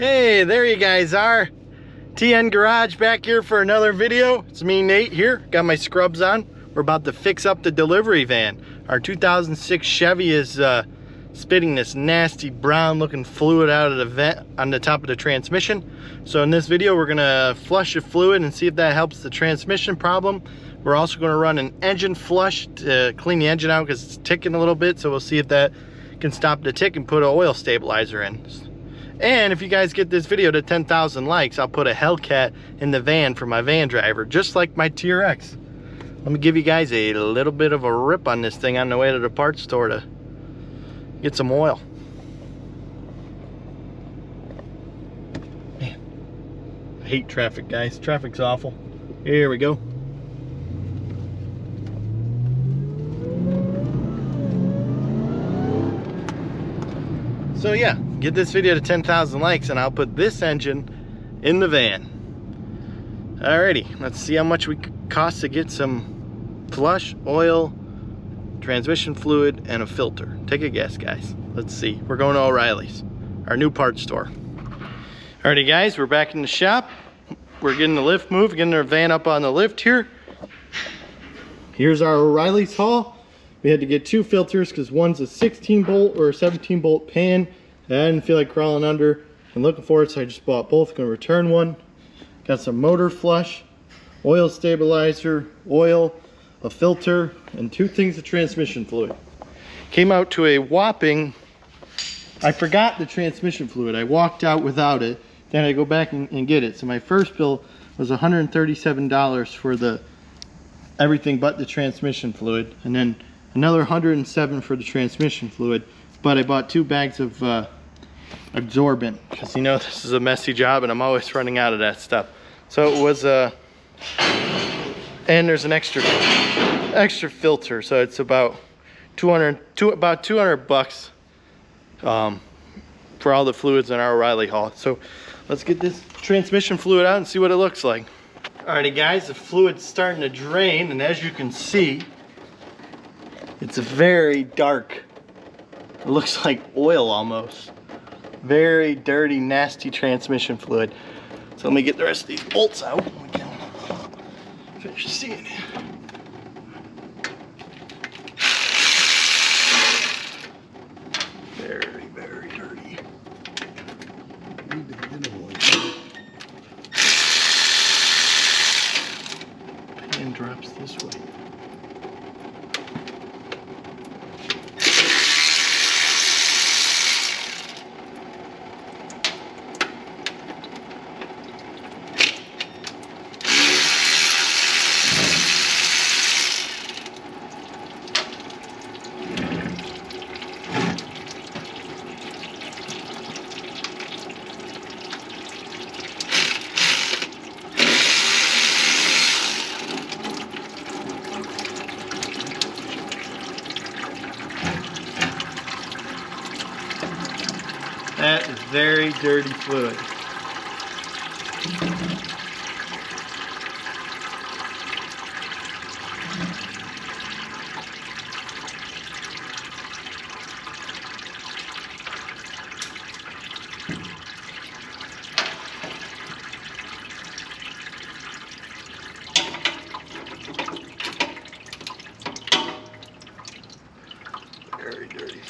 Hey, there you guys are. TN Garage back here for another video. It's me, Nate, here. Got my scrubs on. We're about to fix up the delivery van. Our 2006 Chevy is spitting this nasty brown looking fluid out of the vent on the top of the transmission. So in this video, we're gonna flush the fluid and see if that helps the transmission problem. We're also gonna run an engine flush to clean the engine out because it's ticking a little bit. So we'll see if that can stop the tick and put an oil stabilizer in. And if you guys get this video to 10,000 likes, I'll put a Hellcat in the van for my van driver, just like my TRX. Let me give you guys a little bit of a rip on this thing on the way to the parts store to get some oil. Man, I hate traffic, guys. Traffic's awful. Here we go. So yeah, get this video to 10,000 likes and I'll put this engine in the van. Alrighty, let's see how much we cost to get some flush, oil, transmission fluid, and a filter. Take a guess, guys. Let's see. We're going to O'Reilly's, our new parts store. Alrighty, guys, we're back in the shop. We're getting the lift moved, getting our van up on the lift here. Here's our O'Reilly's haul. We had to get two filters because one's a 16 bolt or a 17 bolt pan. I didn't feel like crawling under and looking for it, so I just bought both. Gonna return one. Got some motor flush, oil stabilizer, oil, a filter, and two things of transmission fluid. Came out to a whopping, I forgot the transmission fluid. I walked out without it. Then I go back and get it. So my first bill was $137 for the everything but the transmission fluid, and then another $107 for the transmission fluid. But I bought 2 bags of absorbent because you know this is a messy job and I'm always running out of that stuff. So it was and there's an extra filter, so it's about about 200 bucks for all the fluids in our O'Reilly haul. So let's get this transmission fluid out and see what it looks like. Alrighty, guys, the fluid's starting to drain, and as you can see, it's very dark. It looks like oil almost. Very dirty, nasty transmission fluid. So let me get the rest of these bolts out and we can finish seeing it. Very, very dirty. Pan drops this way. That is very dirty fluid. Very dirty.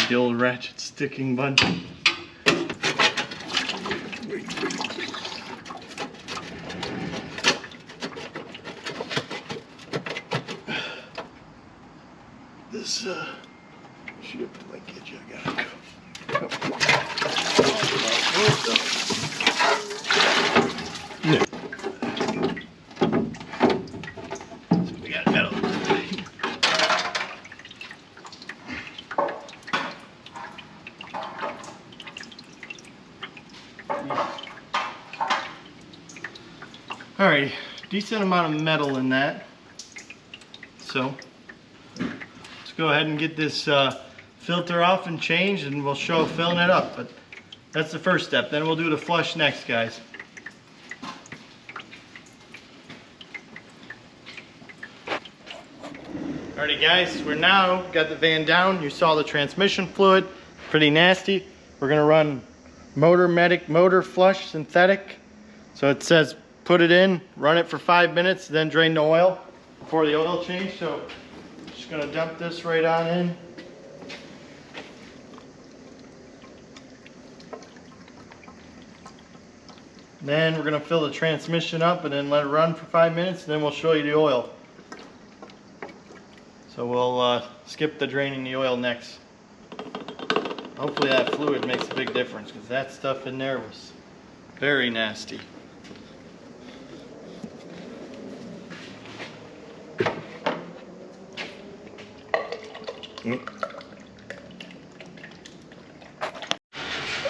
The old ratchet sticking bunch. This ship linkage, I gotta go. No. So we got metal. Alright, decent amount of metal in that. So let's go ahead and get this filter off and changed, and we'll show filling it up. But that's the first step. Then we'll do the flush next, guys. Alrighty guys, we're now got the van down. You saw the transmission fluid, pretty nasty. We're gonna run Motor Medic motor flush synthetic. So it says put it in, run it for 5 minutes, then drain the oil before the oil change. So just gonna dump this right on in. Then we're gonna fill the transmission up and then let it run for 5 minutes, and then we'll show you the oil. So we'll skip the draining the oil next. Hopefully that fluid makes a big difference, because that stuff in there was very nasty.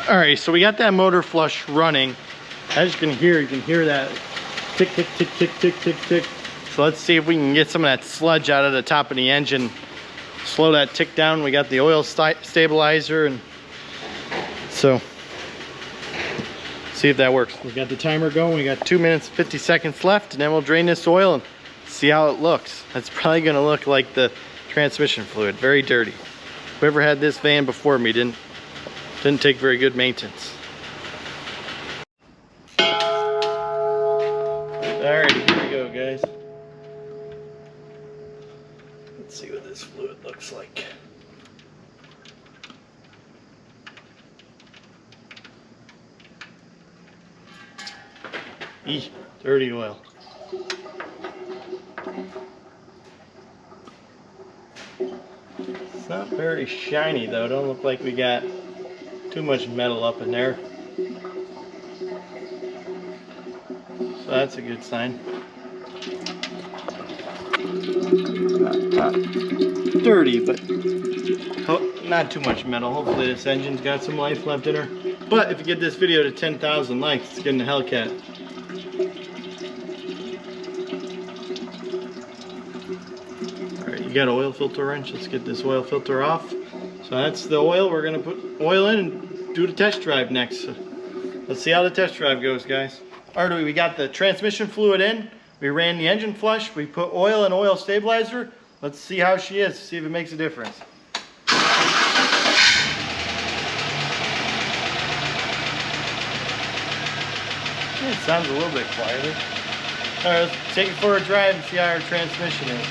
Alright, so we got that motor flush running. As you can hear that tick, tick, tick, tick, tick, tick, tick. So let's see if we can get some of that sludge out of the top of the engine. Slow that tick down. We got the oil stabilizer, and so see if that works. We got the timer going. We got 2 minutes 50 seconds left, and then we'll drain this oil and see how it looks. That's probably gonna look like the transmission fluid, very dirty. Whoever had this van before me didn't take very good maintenance. Alright, here we go, guys. Let's see what this fluid looks like. Eeh, dirty oil. It's not very shiny though. Don't look like we got too much metal up in there. So that's a good sign. Dirty, but not too much metal. Hopefully this engine's got some life left in her. But if you get this video to 10,000 likes, it's getting a Hellcat. Alright, you got an oil filter wrench. Let's get this oil filter off. So that's the oil. We're going to put oil in and do the test drive next. So let's see how the test drive goes, guys. Alright, we got the transmission fluid in. We ran the engine flush. We put oil and oil stabilizer. Let's see how she is, see if it makes a difference. It sounds a little bit quieter. Alright, let's take it for a drive and see how our transmission is.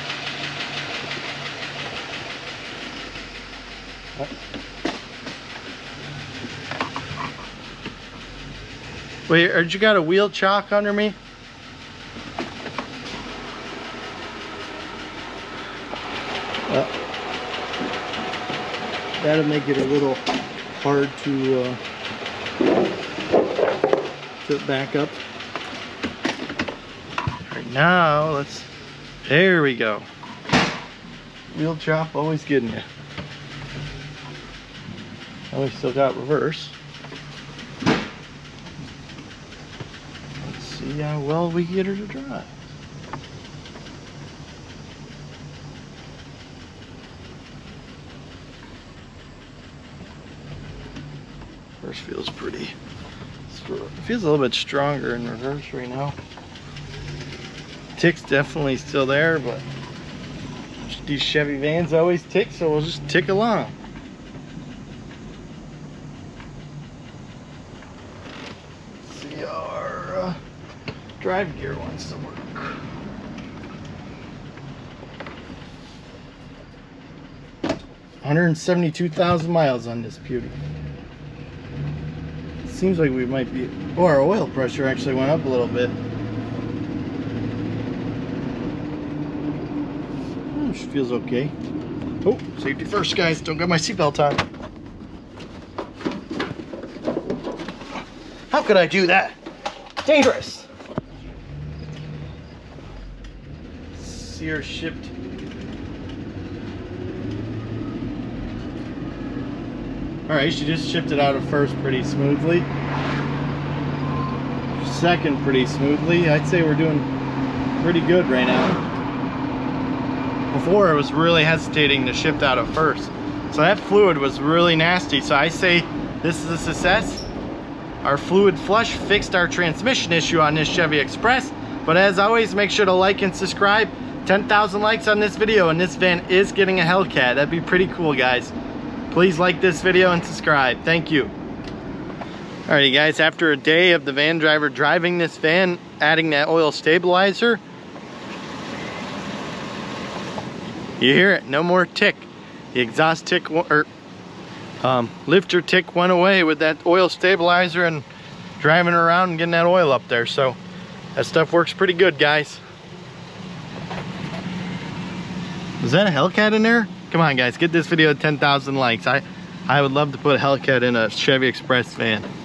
Wait, did you got a wheel chock under me? That'll make it a little hard to back up. Right now, there we go. Wheel chop, always getting you. And we still got reverse. Let's see how well we get her to drive. Reverse feels pretty. It feels a little bit stronger in reverse right now. Tick's definitely still there, but these Chevy vans always tick, so we'll just tick along. Let's see how our drive gear wants to work. $172,000 miles on this beauty. Seems like we might be, oh, our oil pressure actually went up a little bit. She feels okay. Oh, safety first, guys. Don't get my seatbelt on. How could I do that? Dangerous. See her shipped. Alright, she just shipped it out of first pretty smoothly. second pretty smoothly. I'd say we're doing pretty good right now. Before, I was really hesitating to shift out of first. So that fluid was really nasty. So I say this is a success. Our fluid flush fixed our transmission issue on this Chevy Express. But as always, make sure to like and subscribe. 10,000 likes on this video and this van is getting a Hellcat. That'd be pretty cool, guys. Please like this video and subscribe. Thank you. Alrighty guys, after a day of the van driver driving this van, adding that oil stabilizer, you hear it, no more tick. The exhaust tick, lifter tick went away with that oil stabilizer and driving around and getting that oil up there. So that stuff works pretty good, guys. Is that a Hellcat in there? Come on guys, get this video to 10,000 likes. I would love to put a Hellcat in a Chevy Express van.